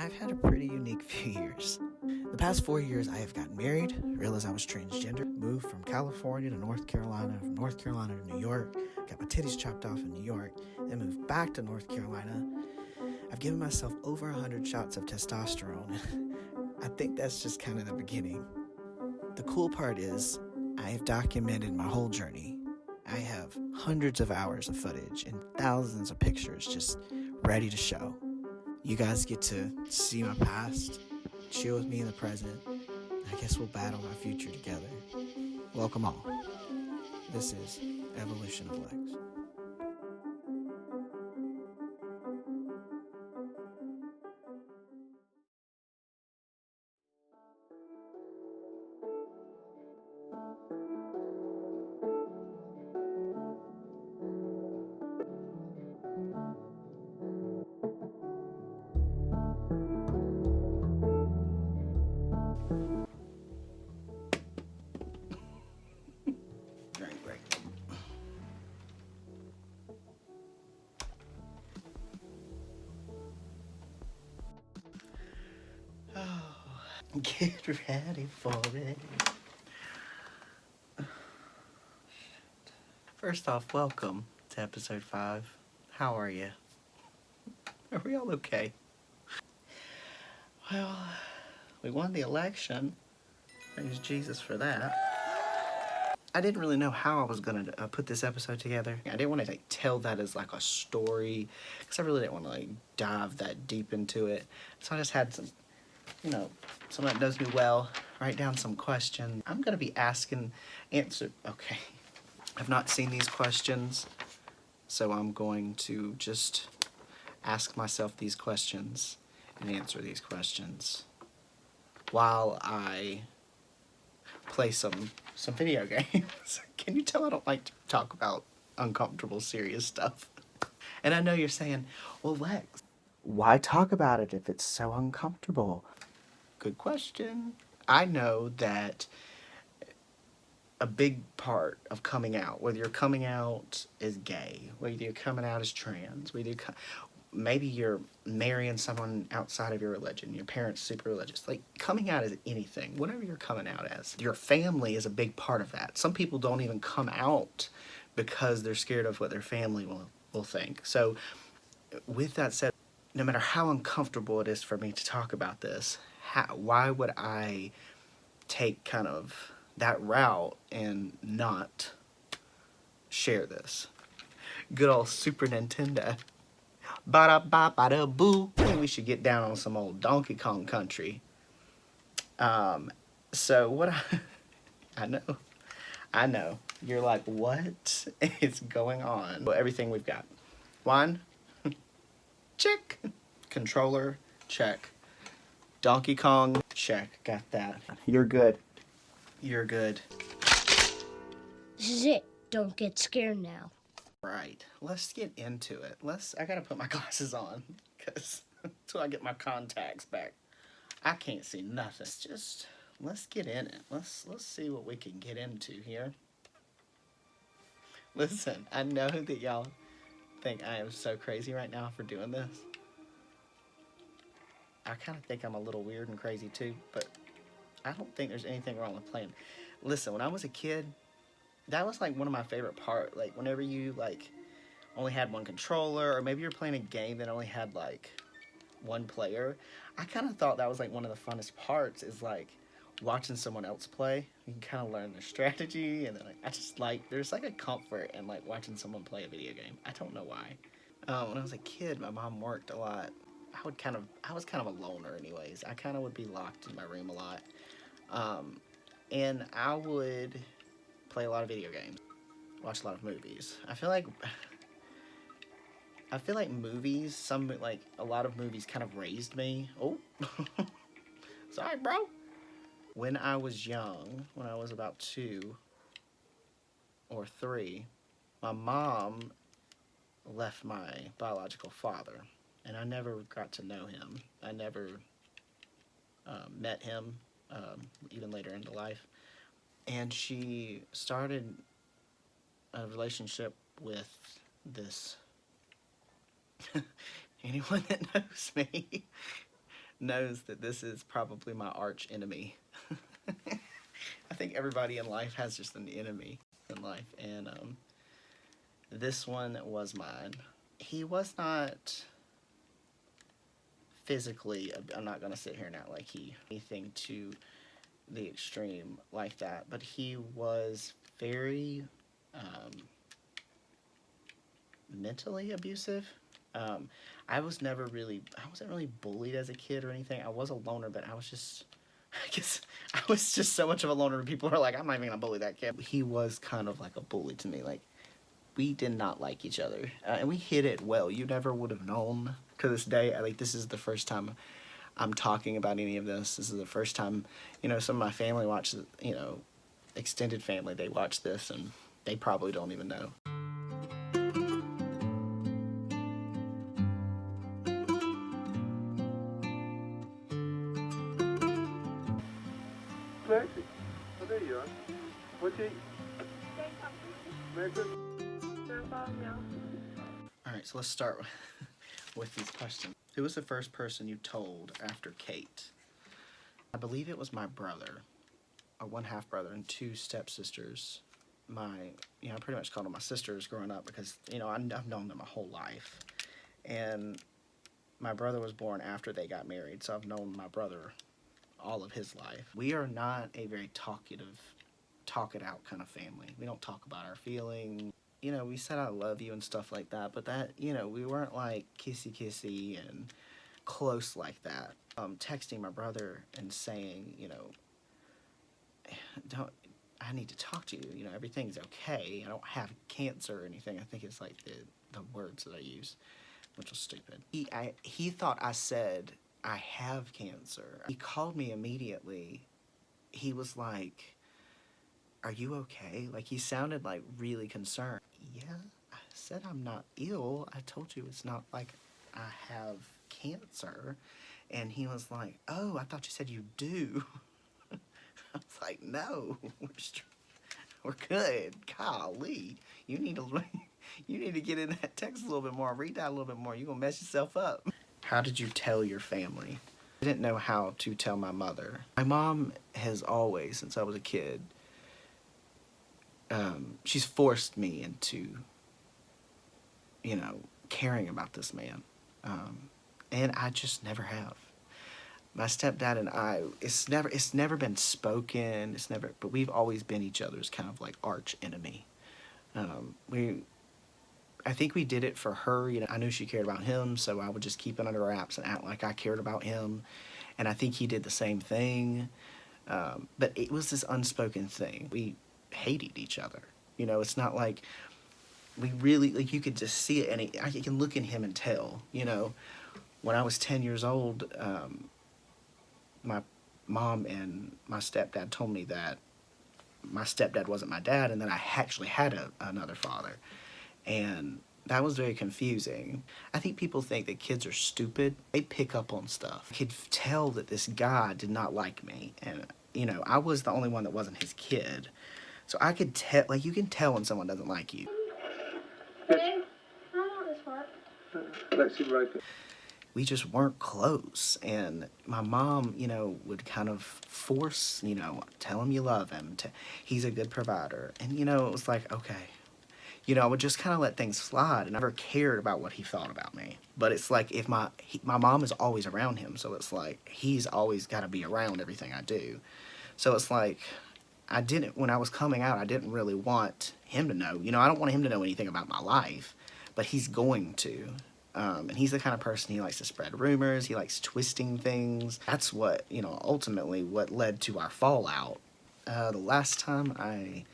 I've had a pretty unique few years. The past 4 years, I have gotten married, realized I was transgender, moved from California to North Carolina, from North Carolina to New York, got my titties chopped off in New York, then moved back to North Carolina. I've given myself over 100 shots of testosterone. I think that's just kind of the beginning. The cool part is, I have documented my whole journey. I have hundreds of hours of footage and thousands of pictures just ready to show. You guys get to see my past, chill with me in the present. I guess we'll battle my future together. Welcome all. This is Evolution of Legs. Drink break. Get ready for it. First off, welcome to episode 5. How are you? Are we all okay? Well, we won the election. Thanks Jesus for that. I didn't really know how I was gonna put this episode together. I didn't want to tell that as like a story, because I really didn't want to dive that deep into it. So I just had some, someone that knows me well, write down some questions. I'm gonna be okay. I've not seen these questions, so I'm going to just ask myself these questions and answer these questions while I play some video games. Can you tell I don't like to talk about uncomfortable, serious stuff? And I know you're saying, well, Lex, why talk about it if it's so uncomfortable? Good question. I know that a big part of coming out, whether you're coming out as gay, whether you're coming out as trans, maybe you're marrying someone outside of your religion, your parents super religious, like coming out as anything, whatever you're coming out as, your family is a big part of that. Some people don't even come out because they're scared of what their family will think. So with that said, no matter how uncomfortable it is for me to talk about this, why would I take kind of that route and not share this? Good old Super Nintendo. Ba-da-ba-ba-da-boo. I think we should get down on some old Donkey Kong country. So what I know. You're like, what is going on? Well, everything we've got. One, check. Controller, check. Donkey Kong, check. Got that. You're good. You're good. This is it. Don't get scared now. Right. Let's get into it. I gotta put my glasses on, because until I get my contacts back, I can't see nothing. Let's get in it. Let's see what we can get into here. Listen, I know that y'all think I am so crazy right now for doing this. I kind of think I'm a little weird and crazy too, but I don't think there's anything wrong with playing. Listen, when I was a kid, that was like one of my favorite parts. Like whenever you like only had one controller, or maybe you're playing a game that only had like one player, I kind of thought that was like one of the funnest parts, is like watching someone else play. You can kind of learn their strategy, and then there's like a comfort in like watching someone play a video game. I don't know why. When I was a kid, my mom worked a lot. I was kind of a loner anyways. I kind of would be locked in my room a lot. And I would play a lot of video games, watch a lot of movies. I feel like movies, a lot of movies kind of raised me. Oh, sorry, bro. When I was young, when I was about 2 or 3, my mom left my biological father, and I never got to know him. I never met him, even later into life. And she started a relationship with this anyone that knows me knows that this is probably my arch enemy. I think everybody in life has just an enemy in life, and this one was mine. He was not physically, I'm not gonna sit here and act like he anything to the extreme like that, but he was very mentally abusive. I wasn't really bullied as a kid or anything. I was a loner, but I guess I was just so much of a loner. People are like, I'm not even gonna bully that kid. He was kind of like a bully to me. Like, we did not like each other, and we hid it well. You never would have known. To this day, this is the first time I'm talking about any of this. This is the first time, some of my family watches, extended family, they watch this, and they probably don't even know. Lexi, oh, there you are. What you eat? Merry Christmas. Alright, so let's start with these questions. Who was the first person you told after Kate? I believe it was my brother, or one half brother, and two stepsisters. I pretty much called them my sisters growing up because, I've known them my whole life. And my brother was born after they got married, so I've known my brother all of his life. We are not a very talkative, talk it out kind of family. We don't talk about our feelings. We said I love you and stuff like that, but that, we weren't like kissy and close like that. Texting my brother and saying, I need to talk to you, everything's okay. I don't have cancer or anything. I think it's like the words that I use, which was stupid. He thought I said I have cancer. He called me immediately. He was like, are you okay? Like, he sounded like really concerned. Yeah, I said I'm not ill. I told you it's not like I have cancer. And he was like, oh, I thought you said you do. I was like, no, we're good. Golly, you need to get in that text a little bit more, read that a little bit more. You're gonna mess yourself up. How did you tell your family? I didn't know how to tell my mother. My mom has always, since I was a kid, she's forced me into, caring about this man. And I just never have. My stepdad and I, it's never been spoken, but we've always been each other's kind of like arch enemy. I think we did it for her. I knew she cared about him, so I would just keep it under wraps and act like I cared about him. And I think he did the same thing. But it was this unspoken thing. We hated each other. It's not like we really, like, you could just see it, and I can look in him and tell. When I was 10 years old, my mom and my stepdad told me that my stepdad wasn't my dad, and that I actually had another father. And that was very confusing. I think people think that kids are stupid. They pick up on stuff. I could tell that this guy did not like me. And, I was the only one that wasn't his kid. So I could tell, like, you can tell when someone doesn't like you. Lexi, right there. We just weren't close. And my mom, would kind of force, tell him you love him. He's a good provider. And, it was like, okay. I would just kind of let things slide, and I never cared about what he thought about me. But it's like, if my mom is always around him, so it's like he's always got to be around everything I do. So it's like, when I was coming out, I didn't really want him to know. I don't want him to know anything about my life, but he's going to. And he's the kind of person, he likes to spread rumors, he likes twisting things. That's what, ultimately what led to our fallout. The last time I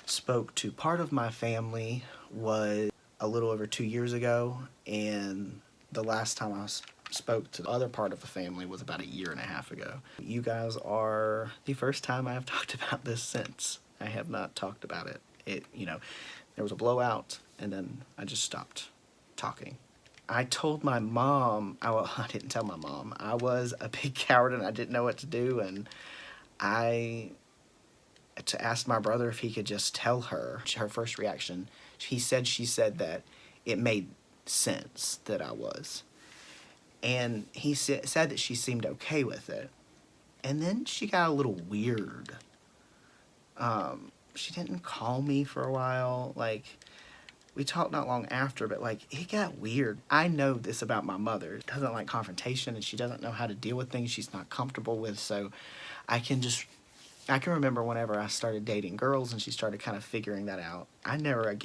spoke to part of my family was a little over 2 years ago, and the last time I spoke to the other part of the family was about 1.5 years ago. You guys are the first time I have talked about this since. I have not talked about it. There was a blowout, and then I just stopped talking. I told my mom, I didn't tell my mom. I was a big coward, and I didn't know what to do, and to ask my brother if he could just tell her. Her first reaction, she said that it made sense that I was. And he said that she seemed okay with it. And then she got a little weird. She didn't call me for a while. Like, we talked not long after, but like, it got weird. I know this about my mother. She doesn't like confrontation, and she doesn't know how to deal with things she's not comfortable with. So I can remember whenever I started dating girls and she started kind of figuring that out. I never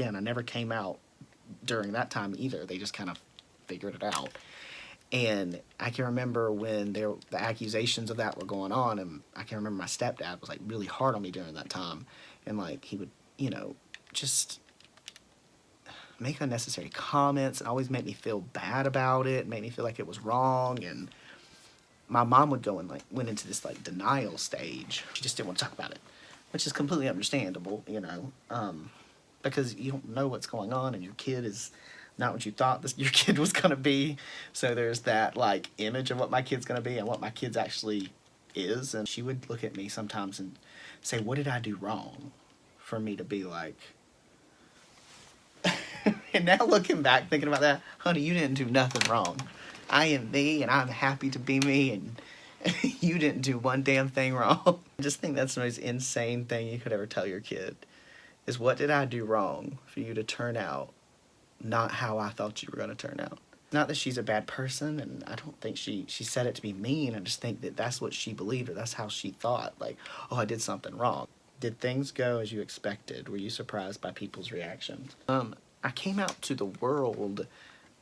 came out during that time either. They just kind of figured it out. And I can remember when the accusations of that were going on, and I can remember my stepdad was like really hard on me during that time. And like, he would, just make unnecessary comments and always make me feel bad about it, make me feel like it was wrong. And my mom would go and like went into this like denial stage. She just didn't want to talk about it, which is completely understandable, because you don't know what's going on, and your kid is not what you thought your kid was going to be. So there's that like image of what my kid's going to be and what my kid's actually is. And she would look at me sometimes and say, what did I do wrong for me to be like, and now looking back, thinking about that, honey, you didn't do nothing wrong. I am me, and I'm happy to be me, and you didn't do one damn thing wrong. I just think that's the most insane thing you could ever tell your kid, is what did I do wrong for you to turn out not how I thought you were going to turn out. Not that she's a bad person, and I don't think she said it to be mean. I just think that that's what she believed, or that's how she thought. Like, oh, I did something wrong. Did things go as you expected? Were you surprised by people's reactions? I came out to the world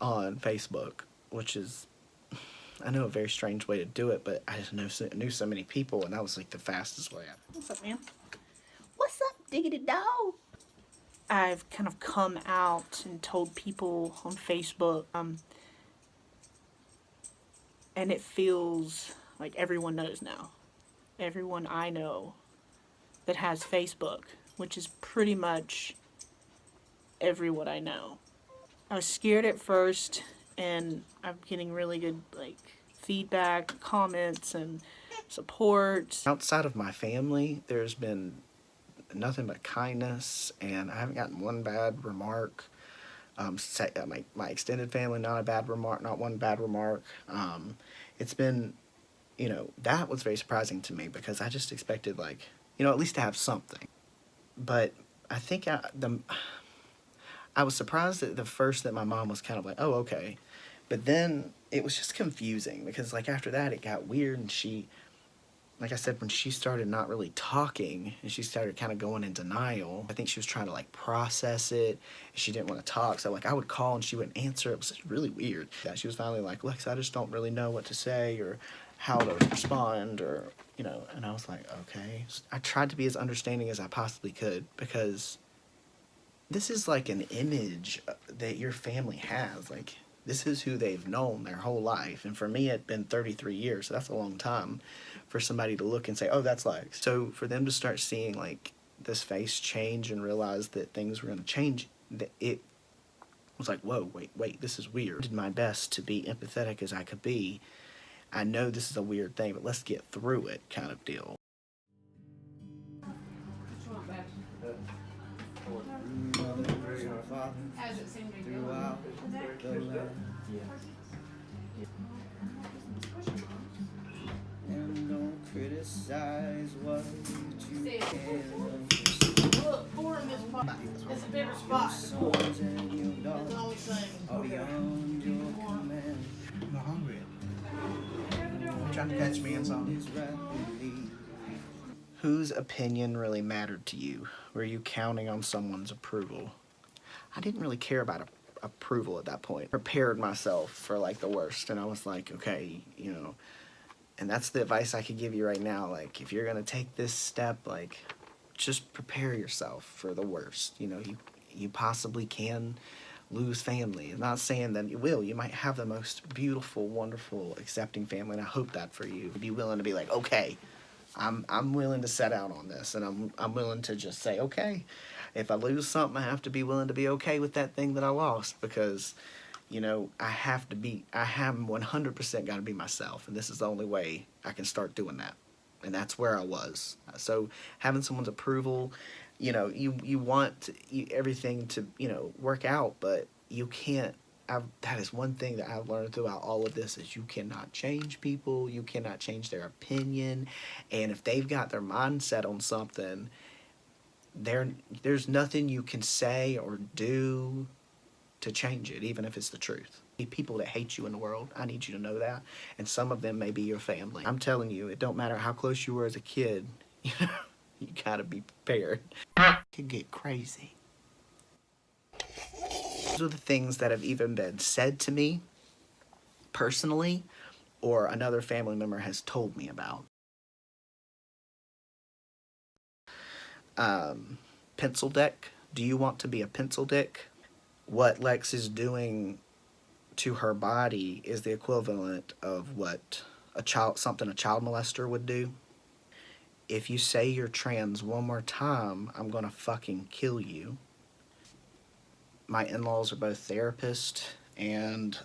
on Facebook, which is, I know, a very strange way to do it, but I just knew so many people, and that was like the fastest way. What's up, man? What's up, diggity dog? I've kind of come out and told people on Facebook, and it feels like everyone knows now. Everyone I know that has Facebook, which is pretty much everyone I know. I was scared at first, and I'm getting really good like feedback, comments, and support. Outside of my family, there's been nothing but kindness, and I haven't gotten one bad remark. My extended family, not one bad remark. It's been, that was very surprising to me, because I just expected, like, at least to have something. But I think I was surprised at the first that my mom was kind of like, oh, okay. But then it was just confusing, because like after that it got weird, and she, like I said, when she started not really talking and she started kind of going in denial, I think she was trying to like process it. She didn't want to talk. So like I would call and she wouldn't answer. It was just really weird. That she was finally like, Lex, I just don't really know what to say or how to respond, or, and I was like, okay. I tried to be as understanding as I possibly could, because this is like an image that your family has. Like, this is who they've known their whole life. And for me, it'd been 33 years, so that's a long time for somebody to look and say, oh, that's Lex. So for them to start seeing like this face change and realize that things were going to change, it was like, whoa, wait, this is weird. I did my best to be empathetic as I could be. I know this is a weird thing, but let's get through it, kind of deal. As it seemed to go. And don't criticize what you can. Look, pour in this pot. It's a bigger spot. That's the only thing. Beyond your command. I'm hungry. You're trying to catch me in something. Whose opinion really mattered to you? Were you counting on someone's approval? I didn't really care about approval at that point. I prepared myself for like the worst, and I was like, okay, and that's the advice I could give you right now. Like, if you're gonna take this step, like, just prepare yourself for the worst. You possibly can lose family. I'm not saying that you will. You might have the most beautiful, wonderful, accepting family, and I hope that for you. Be willing to be like, okay, I'm willing to set out on this, and I'm willing to just say, okay, if I lose something, I have to be willing to be okay with that thing that I lost, because, I have 100% got to be myself, and this is the only way I can start doing that, and that's where I was. So having someone's approval, you want everything to, work out, but you can't. that is one thing that I've learned throughout all of this is you cannot change people. You cannot change their opinion. And if they've got their mindset on something, there's nothing you can say or do to change it, even if it's the truth. People that hate you in the world, I need you to know that. And some of them may be your family. I'm telling you, it don't matter how close you were as a kid, you know, you gotta be prepared. It could get crazy. Those are the things that have even been said to me personally, or another family member has told me about. Pencil dick. Do you want to be a pencil dick? What Lex is doing to her body is the equivalent of what a child molester would do. If you say you're trans one more time, I'm gonna fucking kill you. My in-laws are both therapists, and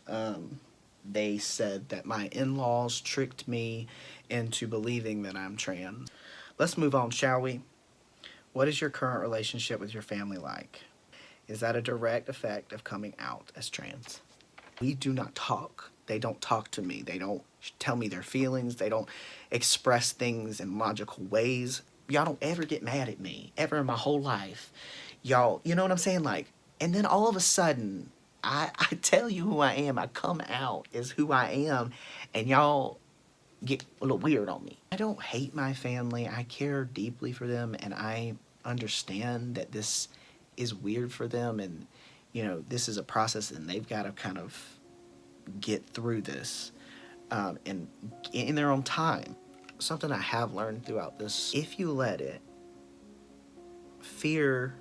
they said that my in-laws tricked me into believing that I'm trans. Let's move on, shall we? What is your current relationship with your family like? Is that a direct effect of coming out as trans? We do not talk. They don't talk to me. They don't tell me their feelings. They don't express things in logical ways. Y'all don't ever get mad at me, ever in my whole life. Y'all, you know what I'm saying? Like, and then all of a sudden, I tell you who I am. I come out as who I am, and y'all get a little weird on me. I don't hate my family. I care deeply for them, and I understand that this is weird for them, and, you know, this is a process, and they've got to kind of get through this and in their own time. Something I have learned throughout this, if you let it, fear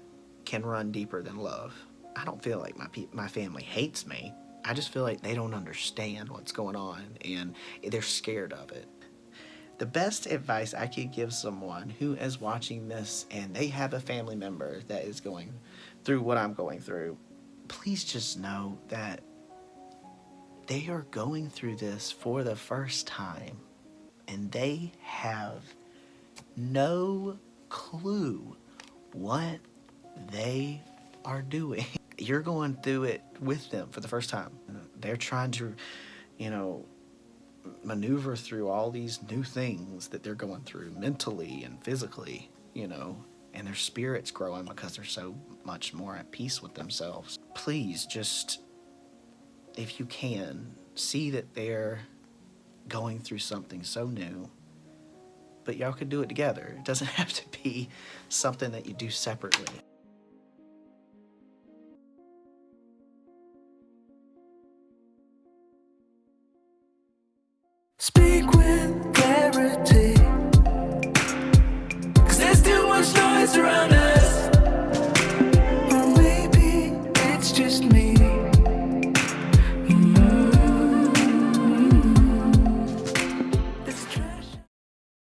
can run deeper than love. I don't feel like my family hates me. I just feel like they don't understand what's going on, and they're scared of it. The best advice I could give someone who is watching this and they have a family member that is going through what I'm going through, please just know that they are going through this for the first time, and they have no clue what they are doing. You're going through it with them for the first time. They're trying to, you know, maneuver through all these new things that they're going through mentally and physically, you know, and their spirit's growing because they're so much more at peace with themselves. Please just, if you can, see that they're going through something so new, but y'all could do it together. It doesn't have to be something that you do separately.